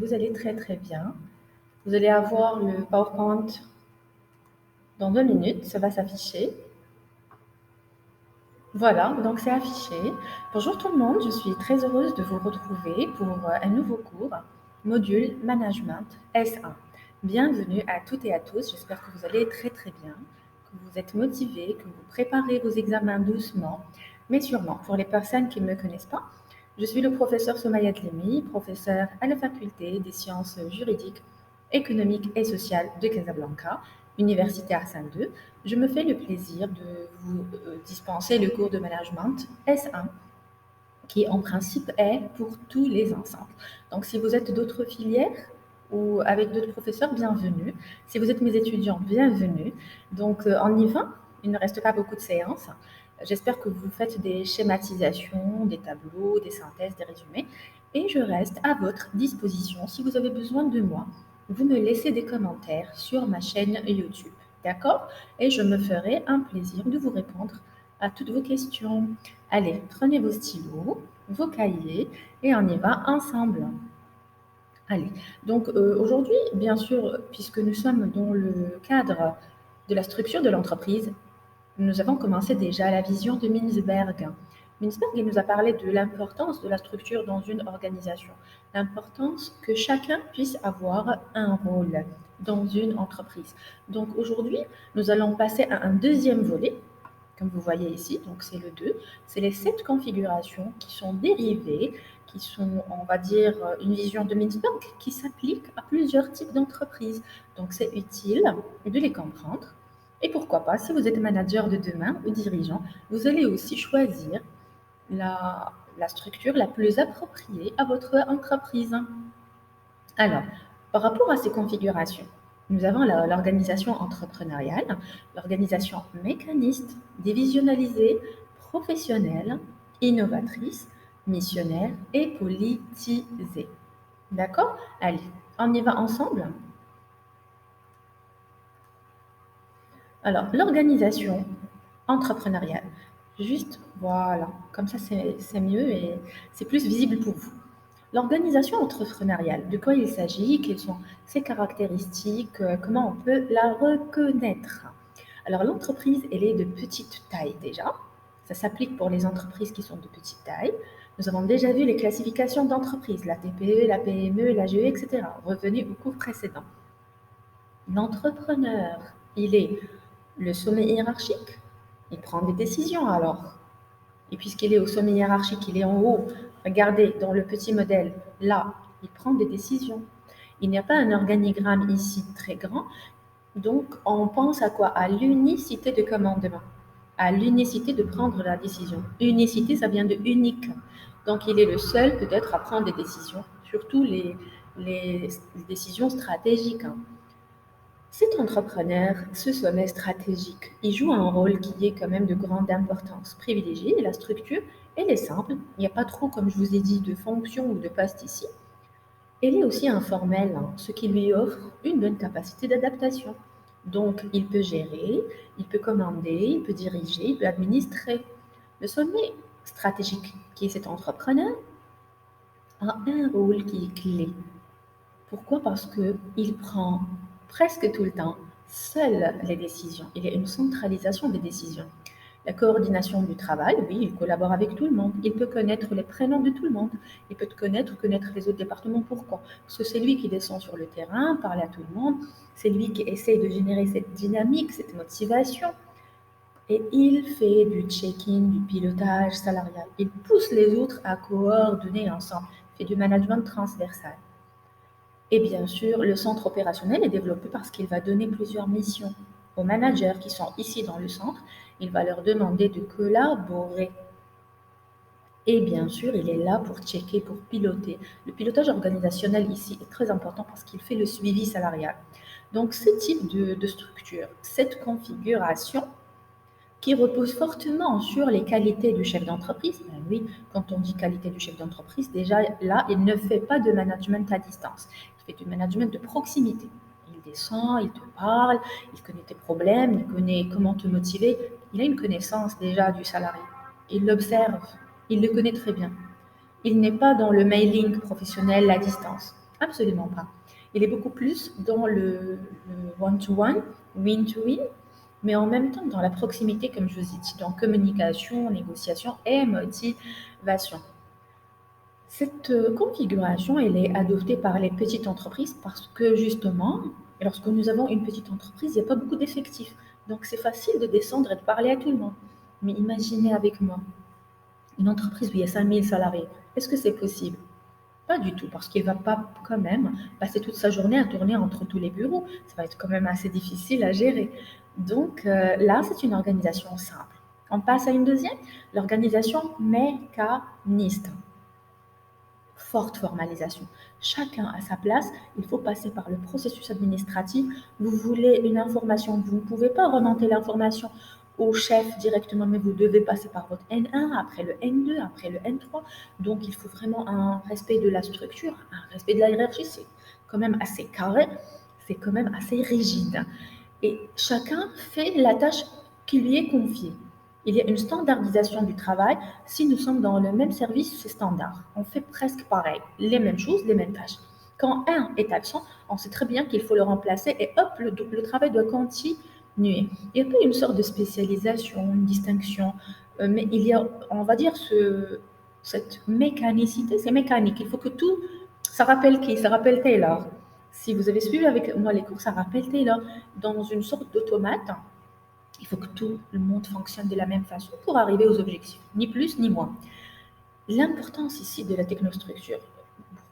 Vous allez très très bien. Vous allez avoir le PowerPoint dans 2 minutes, ça va s'afficher. Voilà, donc c'est affiché. Bonjour tout le monde, je suis très heureuse de vous retrouver pour un nouveau cours, module Management S1. Bienvenue à toutes et à tous, j'espère que vous allez très très bien, que vous êtes motivés, que vous préparez vos examens doucement, mais sûrement. Pour les personnes qui ne me connaissent pas, je suis le professeur Somaya Tlemi, professeur à la faculté des sciences juridiques, économiques et sociales de Casablanca, Université Arsène II. Je me fais le plaisir de vous dispenser le cours de management S1 qui en principe est pour tous les ensembles. Donc si vous êtes d'autres filières ou avec d'autres professeurs, bienvenue. Si vous êtes mes étudiants, bienvenue. Donc on y va, il ne reste pas beaucoup de séances. J'espère que vous faites des schématisations, des tableaux, des synthèses, des résumés. Et je reste à votre disposition. Si vous avez besoin de moi, vous me laissez des commentaires sur ma chaîne YouTube. D'accord? Et je me ferai un plaisir de vous répondre à toutes vos questions. Allez, prenez vos stylos, vos cahiers et on y va ensemble. Allez, donc aujourd'hui, bien sûr, puisque nous sommes dans le cadre de la structure de l'entreprise, nous avons commencé déjà la vision de Mintzberg. Mintzberg, il nous a parlé de l'importance de la structure dans une organisation, l'importance que chacun puisse avoir un rôle dans une entreprise. Donc aujourd'hui, nous allons passer à un deuxième volet comme vous voyez ici, donc c'est le 2, c'est les 7 configurations qui sont dérivées, qui sont, on va dire, une vision de Mintzberg qui s'applique à plusieurs types d'entreprises. Donc c'est utile de les comprendre. Et pourquoi pas, si vous êtes manager de demain ou dirigeant, vous allez aussi choisir la structure la plus appropriée à votre entreprise. Alors, par rapport à ces configurations, nous avons l'organisation entrepreneuriale, l'organisation mécaniste, divisionnalisée, professionnelle, innovatrice, missionnaire et politisée. D'accord? Allez, on y va ensemble? Alors, l'organisation entrepreneuriale. Juste, voilà, comme ça c'est mieux et c'est plus visible pour vous. L'organisation entrepreneuriale, de quoi il s'agit, quelles sont ses caractéristiques, comment on peut la reconnaître. Alors l'entreprise, elle est de petite taille déjà. Ça s'applique pour les entreprises qui sont de petite taille. Nous avons déjà vu les classifications d'entreprises, la TPE, la PME, la GE, etc. Revenez au cours précédent. L'entrepreneur, il est le sommet hiérarchique, il prend des décisions alors. Et puisqu'il est au sommet hiérarchique, il est en haut, regardez dans le petit modèle, là, il prend des décisions. Il n'y a pas un organigramme ici très grand, donc on pense à quoi? À l'unicité de commandement, à l'unicité de prendre la décision. Unicité, ça vient de unique. Donc il est le seul peut-être à prendre des décisions, surtout les décisions stratégiques. Cet entrepreneur, ce sommet stratégique, il joue un rôle qui est quand même de grande importance. Privilégier la structure, elle est simple, il n'y a pas trop, comme je vous ai dit, de fonction ou de poste ici. Elle est aussi informelle, ce qui lui offre une bonne capacité d'adaptation. Donc, il peut gérer, il peut commander, il peut diriger, il peut administrer. Le sommet stratégique, qui est cet entrepreneur, a un rôle qui est clé. Pourquoi? Parce qu'il prend presque tout le temps seul les décisions. Il y a une centralisation des décisions. La coordination du travail, oui, il collabore avec tout le monde. Il peut connaître les prénoms de tout le monde. Il peut connaître les autres départements. Pourquoi? Parce que c'est lui qui descend sur le terrain, parle à tout le monde. C'est lui qui essaie de générer cette dynamique, cette motivation. Et il fait du check-in, du pilotage salarial. Il pousse les autres à coordonner ensemble. Il fait du management transversal. Et bien sûr, le centre opérationnel est développé parce qu'il va donner plusieurs missions aux managers qui sont ici dans le centre. Il va leur demander de collaborer. Et bien sûr, il est là pour checker, pour piloter. Le pilotage organisationnel ici est très important parce qu'il fait le suivi salarial. Donc, ce type de structure, cette configuration, qui repose fortement sur les qualités du chef d'entreprise. Ben oui, quand on dit qualité du chef d'entreprise, déjà là, il ne fait pas de management à distance. Il fait du management de proximité. Il descend, il te parle, il connaît tes problèmes, il connaît comment te motiver. Il a une connaissance déjà du salarié. Il l'observe, il le connaît très bien. Il n'est pas dans le mailing professionnel à distance. Absolument pas. Il est beaucoup plus dans le one-to-one, win-to-win, mais en même temps dans la proximité, comme je vous ai dit, dans communication, négociation et motivation. Cette configuration, elle est adoptée par les petites entreprises parce que justement, lorsque nous avons une petite entreprise, il n'y a pas beaucoup d'effectifs. Donc c'est facile de descendre et de parler à tout le monde. Mais imaginez avec moi, une entreprise où il y a 5000 salariés, est-ce que c'est possible? Pas du tout, parce qu'il ne va pas quand même passer toute sa journée à tourner entre tous les bureaux. Ça va être quand même assez difficile à gérer. Donc là, c'est une organisation simple. On passe à une deuxième, l'organisation mécaniste. Forte formalisation. Chacun à sa place, il faut passer par le processus administratif. Vous voulez une information, vous ne pouvez pas remonter l'information au chef directement, mais vous devez passer par votre N1, après le N2, après le N3. Donc il faut vraiment un respect de la structure, un respect de la hiérarchie. C'est quand même assez carré, c'est quand même assez rigide. Et chacun fait la tâche qui lui est confiée. Il y a une standardisation du travail. Si nous sommes dans le même service, c'est standard. On fait presque pareil, les mêmes choses, les mêmes tâches. Quand un est absent, on sait très bien qu'il faut le remplacer et hop, le travail doit continuer. Il n'y a pas une sorte de spécialisation, une distinction, mais il y a, on va dire, cette mécanicité, c'est mécanique. Il faut que tout, ça rappelle qui? Ça rappelle Taylor. Si vous avez suivi avec moi les cours, ça rappelle Taylor dans une sorte d'automate. Il faut que tout le monde fonctionne de la même façon pour arriver aux objectifs, ni plus ni moins. L'importance ici de la technostructure,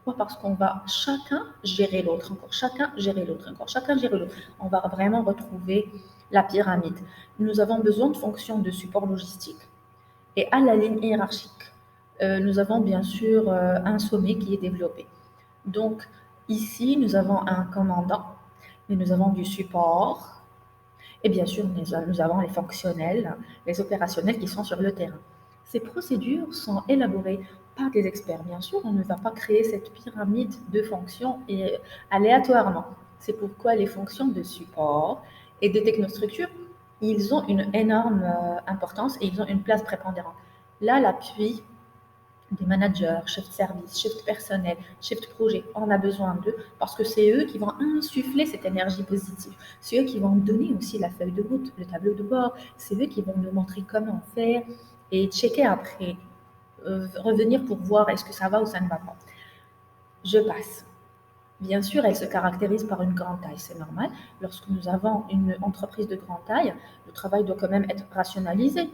pourquoi? Parce qu'on va chacun gérer l'autre, encore chacun gérer l'autre, encore chacun gérer l'autre. On va vraiment retrouver la pyramide. Nous avons besoin de fonctions de support logistique. Et à la ligne hiérarchique, nous avons bien sûr un sommet qui est développé. Donc ici, nous avons un commandant, mais nous avons du support, et bien sûr, nous avons les fonctionnels, les opérationnels qui sont sur le terrain. Ces procédures sont élaborées par des experts. Bien sûr, on ne va pas créer cette pyramide de fonctions aléatoirement. C'est pourquoi les fonctions de support et de technostructure, ils ont une énorme importance et ils ont une place prépondérante. Là, l'appui des managers, chefs de service, chefs de personnel, chefs de projet, on a besoin d'eux parce que c'est eux qui vont insuffler cette énergie positive. C'est eux qui vont donner aussi la feuille de route, le tableau de bord. C'est eux qui vont nous montrer comment faire et checker après, revenir pour voir est-ce que ça va ou ça ne va pas. Je passe. Bien sûr, elle se caractérise par une grande taille, c'est normal. Lorsque nous avons une entreprise de grande taille, le travail doit quand même être rationalisé.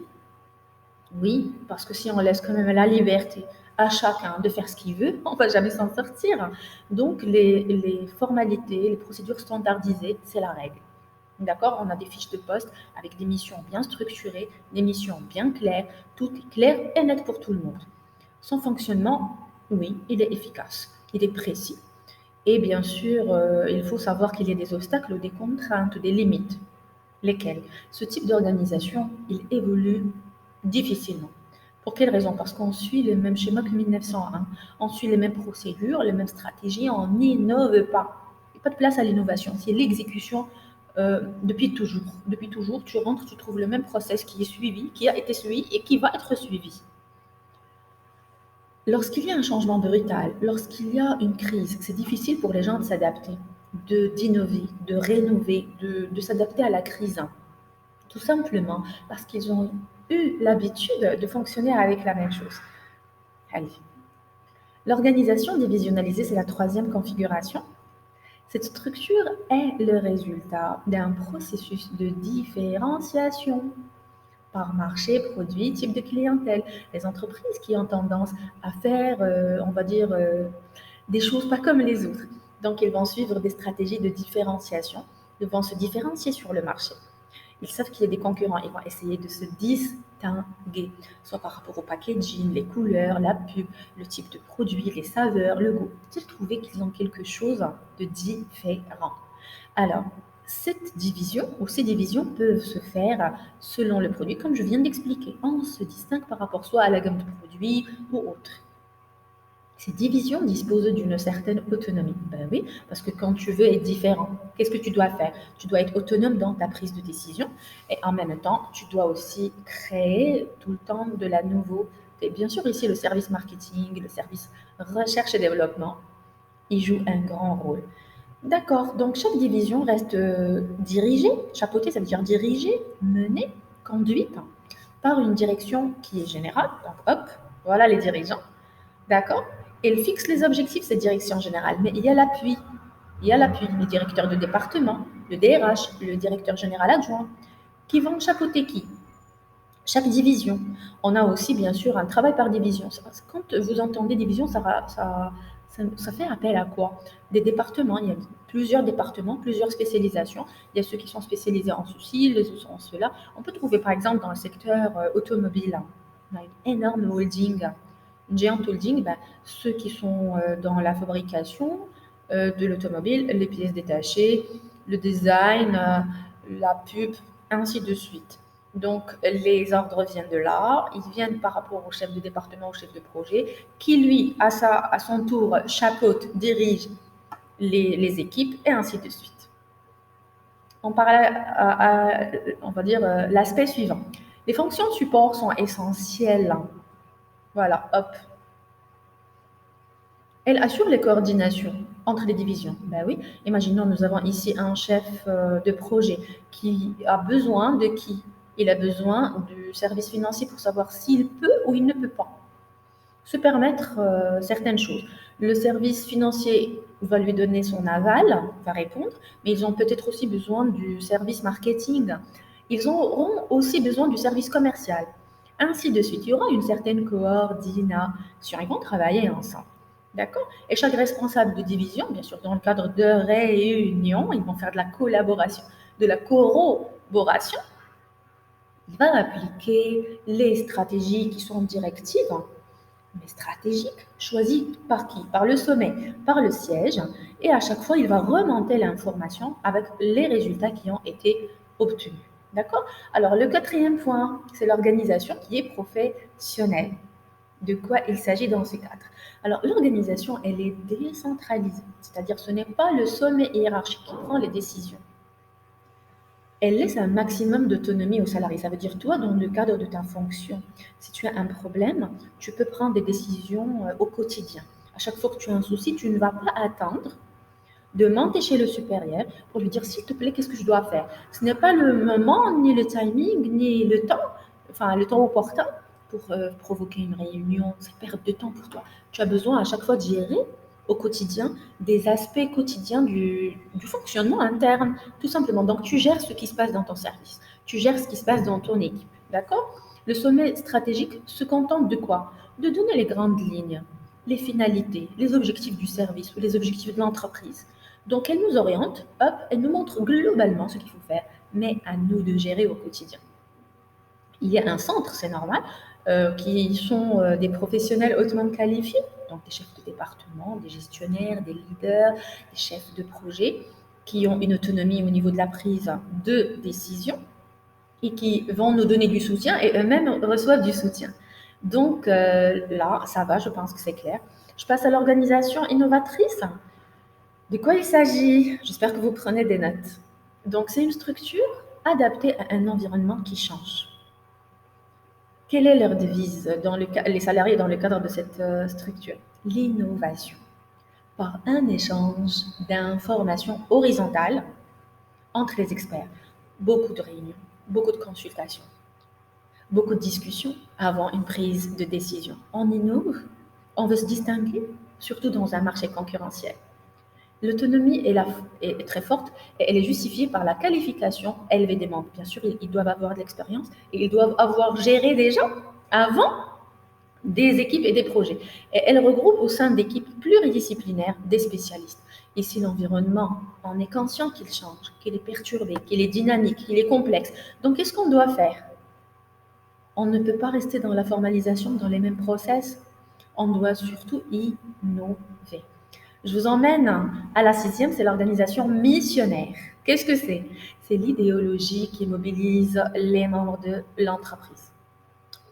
Oui, parce que si on laisse quand même la liberté à chacun de faire ce qu'il veut, on ne va jamais s'en sortir. Donc, les formalités, les procédures standardisées, c'est la règle. D'accord? On a des fiches de poste avec des missions bien structurées, des missions bien claires, tout est clair et net pour tout le monde. Son fonctionnement, oui, il est efficace, il est précis. Et bien sûr, il faut savoir qu'il y a des obstacles, des contraintes, des limites. Lesquelles? Ce type d'organisation, il évolue difficilement. Pour quelle raison? Parce qu'on suit le même schéma que 1901. On suit les mêmes procédures, les mêmes stratégies, on n'innove pas. Il n'y a pas de place à l'innovation. C'est l'exécution depuis toujours. Depuis toujours, tu rentres, tu trouves le même process qui est suivi, qui a été suivi et qui va être suivi. Lorsqu'il y a un changement brutal, lorsqu'il y a une crise, c'est difficile pour les gens de s'adapter, d'innover, de rénover, de s'adapter à la crise. Tout simplement parce qu'ils ont eu l'habitude de fonctionner avec la même chose. Allez. L'organisation divisionnalisée, c'est la troisième configuration. Cette structure est le résultat d'un processus de différenciation par marché, produit, type de clientèle. Les entreprises qui ont tendance à faire, on va dire, des choses pas comme les autres. Donc, ils vont suivre des stratégies de différenciation, ils vont se différencier sur le marché. Ils savent qu'il y a des concurrents, ils vont essayer de se distinguer, soit par rapport au packaging, les couleurs, la pub, le type de produit, les saveurs, le goût. Ils trouver qu'ils ont quelque chose de différent. Alors, cette division ou ces divisions peuvent se faire selon le produit, comme je viens d'expliquer. On se distingue par rapport soit à la gamme de produits ou autre. Ces divisions disposent d'une certaine autonomie. Ben oui, parce que quand tu veux être différent, qu'est-ce que tu dois faire? Tu dois être autonome dans ta prise de décision et en même temps, tu dois aussi créer tout le temps de la nouveauté. Bien sûr, ici, le service marketing, le service recherche et développement, Il joue un grand rôle. D'accord, donc chaque division reste dirigée, chapeautée, ça veut dire dirigée, menée, conduite par une direction qui est générale. Donc hop, voilà les dirigeants. D'accord. Elle fixe les objectifs, cette direction générale, mais il y a l'appui. Il y a l'appui, le directeur de département, le DRH, le directeur général adjoint, qui vont chapeauter qui? Chaque division. On a aussi, bien sûr, un travail par division. Quand vous entendez division, ça fait appel à quoi? Des départements. Il y a plusieurs départements, plusieurs spécialisations. Il y a ceux qui sont spécialisés en ceci, les autres en cela. On peut trouver, par exemple, dans le secteur automobile, on a une énorme holding, une géante holding, ben, ceux qui sont dans la fabrication de l'automobile, les pièces détachées, le design, la pub, ainsi de suite. Donc, les ordres viennent de là, ils viennent par rapport au chef de département, au chef de projet, qui lui, à son tour, chapeaute, dirige les équipes, et ainsi de suite. On parle on va dire, l'aspect suivant. Les fonctions de support sont essentielles. Voilà, hop. Elles assurent les coordinations entre les divisions. Ben oui, imaginons, nous avons ici un chef de projet qui a besoin de qui? Il a besoin du service financier pour savoir s'il peut ou il ne peut pas se permettre certaines choses. Le service financier va lui donner son aval, va répondre, mais ils ont peut-être aussi besoin du service marketing. Ils auront aussi besoin du service commercial, ainsi de suite. Il y aura une certaine coordination. Ils vont travailler ensemble. D'accord. Et chaque responsable de division, bien sûr, dans le cadre de réunions, ils vont faire de la collaboration, de la corroboration. Il va appliquer les stratégies qui sont directives, mais stratégiques, choisies par qui? Par le sommet, par le siège. Et à chaque fois, il va remonter l'information avec les résultats qui ont été obtenus. D'accord? Alors, le quatrième point, c'est l'organisation qui est professionnelle. De quoi il s'agit dans ce cadre? Alors, l'organisation, elle est décentralisée, c'est-à-dire ce n'est pas le sommet hiérarchique qui prend les décisions. Elle laisse un maximum d'autonomie aux salariés. Ça veut dire, toi, dans le cadre de ta fonction, si tu as un problème, tu peux prendre des décisions au quotidien. À chaque fois que tu as un souci, tu ne vas pas attendre de monter chez le supérieur pour lui dire, s'il te plaît, qu'est-ce que je dois faire? Ce n'est pas le moment, ni le timing, ni le temps, enfin le temps opportun pour provoquer une réunion. C'est perte de temps pour toi. Tu as besoin à chaque fois de gérer au quotidien des aspects quotidiens du fonctionnement interne, tout simplement. Donc, tu gères ce qui se passe dans ton service. Tu gères ce qui se passe dans ton équipe. D'accord? Le sommet stratégique se contente de quoi? De donner les grandes lignes, les finalités, les objectifs du service ou les objectifs de l'entreprise. Donc, elle nous oriente, hop, elle nous montre globalement ce qu'il faut faire, mais à nous de gérer au quotidien. Il y a un centre, c'est normal, qui sont des professionnels hautement qualifiés, donc des chefs de département, des gestionnaires, des leaders, des chefs de projet, qui ont une autonomie au niveau de la prise de décision et qui vont nous donner du soutien et eux-mêmes reçoivent du soutien. Donc là, ça va, je pense que c'est clair. Je passe à l'organisation innovatrice. De quoi il s'agit? J'espère que vous prenez des notes. Donc, c'est une structure adaptée à un environnement qui change. Quelle est leur devise dans les salariés dans le cadre de cette structure? L'innovation. Par un échange d'informations horizontales entre les experts. Beaucoup de réunions, beaucoup de consultations, beaucoup de discussions avant une prise de décision. On innove, on veut se distinguer, surtout dans un marché concurrentiel. L'autonomie est très forte et elle est justifiée par la qualification élevée des membres. Bien sûr, ils doivent avoir de l'expérience et ils doivent avoir géré des gens avant des équipes et des projets. Et elle regroupe au sein d'équipes pluridisciplinaires des spécialistes. Ici, l'environnement, on est conscient qu'il change, qu'il est perturbé, qu'il est dynamique, qu'il est complexe. Donc, qu'est-ce qu'on doit faire? On ne peut pas rester dans la formalisation, dans les mêmes process. On doit surtout innover. Je vous emmène à la sixième, c'est l'organisation missionnaire. Qu'est-ce que c'est? C'est l'idéologie qui mobilise les membres de l'entreprise.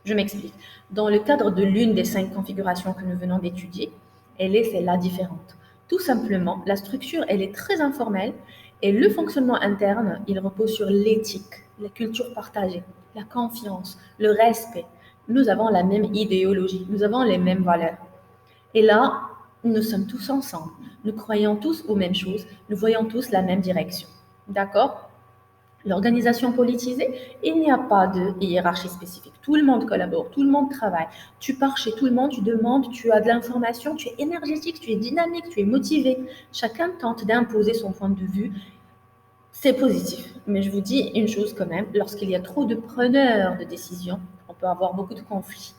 Je m'explique. Dans le cadre de l'une des 5 configurations que nous venons d'étudier, elle est celle-là différente. Tout simplement, la structure, elle est très informelle et le fonctionnement interne, il repose sur l'éthique, la culture partagée, la confiance, le respect. Nous avons la même idéologie, nous avons les mêmes valeurs. Et là, Nous sommes tous ensemble. Nous croyons tous aux mêmes choses. Nous voyons tous la même direction. D'accord? L'organisation politisée, il n'y a pas de hiérarchie spécifique. Tout le monde collabore, tout le monde travaille. Tu pars chez tout le monde, tu demandes, tu as de l'information, tu es énergétique, tu es dynamique, tu es motivé. Chacun tente d'imposer son point de vue. C'est positif. Mais je vous dis une chose quand même, lorsqu'il y a trop de preneurs de décisions, on peut avoir beaucoup de conflits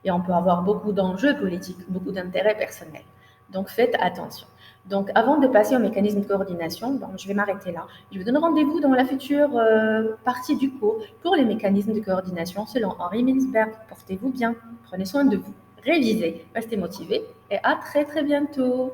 et on peut avoir beaucoup d'enjeux politiques, beaucoup d'intérêts personnels. Donc faites attention. Donc avant de passer au mécanisme de coordination, bon, je vais m'arrêter là. Je vous donne rendez-vous dans la future partie du cours pour les mécanismes de coordination selon Henri Mintzberg. Portez-vous bien, prenez soin de vous, révisez, restez motivés et à très très bientôt.